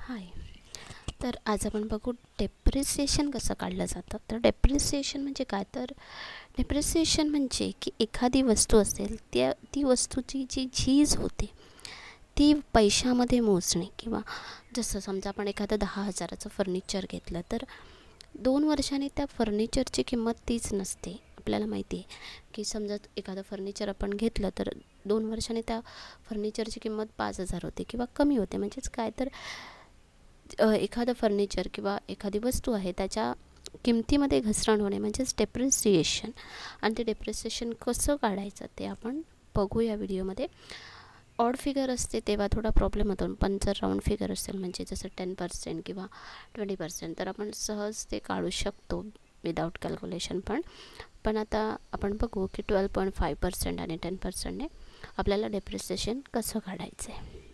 हाय. तर आज आपण बघू डेप्रिसिएशन कसं काढलं जातं. तर डेप्रिसिएशन म्हणजे काय? तर डेप्रिसिएशन म्हणजे की एखादी वस्तू असेल ती वस्तूची जी झीज होते ती पैशामध्ये मोजणे, किंवा जसं समजा आपण एखादं 10,000चं फर्निचर घेतलं तर 2 वर्षांनी त्या फर्निचरची किंमत तीच नसते. आपल्याला माहिती आहे की समजा एखादं फर्निचर आपण घेतलं तर 2 वर्षांनी त्या फर्निचरची किंमत 5,000 होते किंवा कमी होते. म्हणजेच काय तर एखादं फर्निचर किंवा एखादी वस्तू आहे त्याच्या किमतीमध्ये घसरण होणे म्हणजेच डेप्रिसिएशन. आणि ते डेप्रिसिएशन कसं काढायचं ते आपण बघू या व्हिडिओमध्ये. ऑड फिगर असते तेव्हा थोडा प्रॉब्लेम होतो, पण जर राऊंड फिगर असेल म्हणजे जसं 10% किंवा 20% तर आपण सहज ते काढू शकतो विदाऊट कॅल्क्युलेशन. पण आता आपण बघू की 12.5% आणि 10%ने आपल्याला डेप्रिसिएशन कसं काढायचं आहे.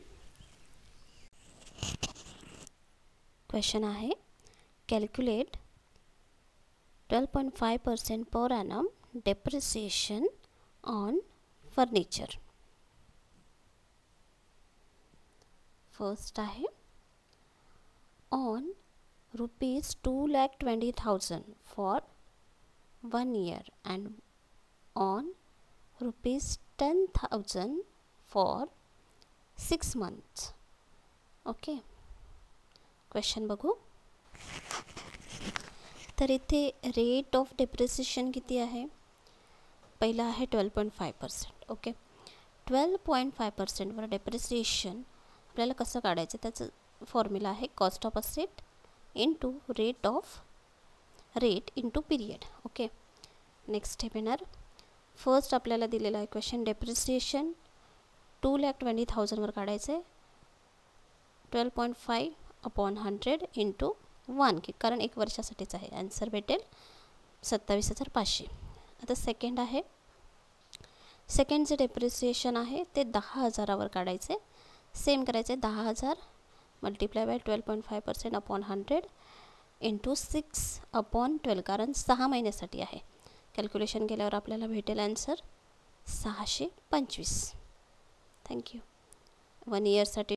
क्वेश्चन आहे, calculate 12.5% per annum depreciation on furniture. First आहे, on ₹2,20,000 for 1 year and on ₹10,000 for 6 months. Okay, question बघू. तर इथे रेट ऑफ डेप्रिसिएशन किती आहे? पहिला आहे 12.5%. ओके, 12.5%वर डेप्रिसिएशन आपल्याला कसं काढायचं त्याचं फॉर्म्युला आहे cost of asset into rate into period. Okay, next step येणार. फर्स्ट आपल्याला दिलेला आहे क्वेश्चन, डेप्रिसिएशन 2,20,000वर काढायचं आहे. 12.5 अपॉन 100 इंटू 1 कारण 1 वर्षासाठीच आहे. आन्सर भेटेल 27,500. आता सेकंड आहे, सेकंडचे डेप्रिसिएशन आहे ते 10,000वर काढायचे. सेम करायचे, 10,000 multiply by 12.5% upon 100 into 6 upon 12 कारण 6 महिन्यासाठी आहे. कॅल्क्युलेशन केल्यावर आपल्याला भेटेल आन्सर 625. थँक्यू. 1 इयरसाठी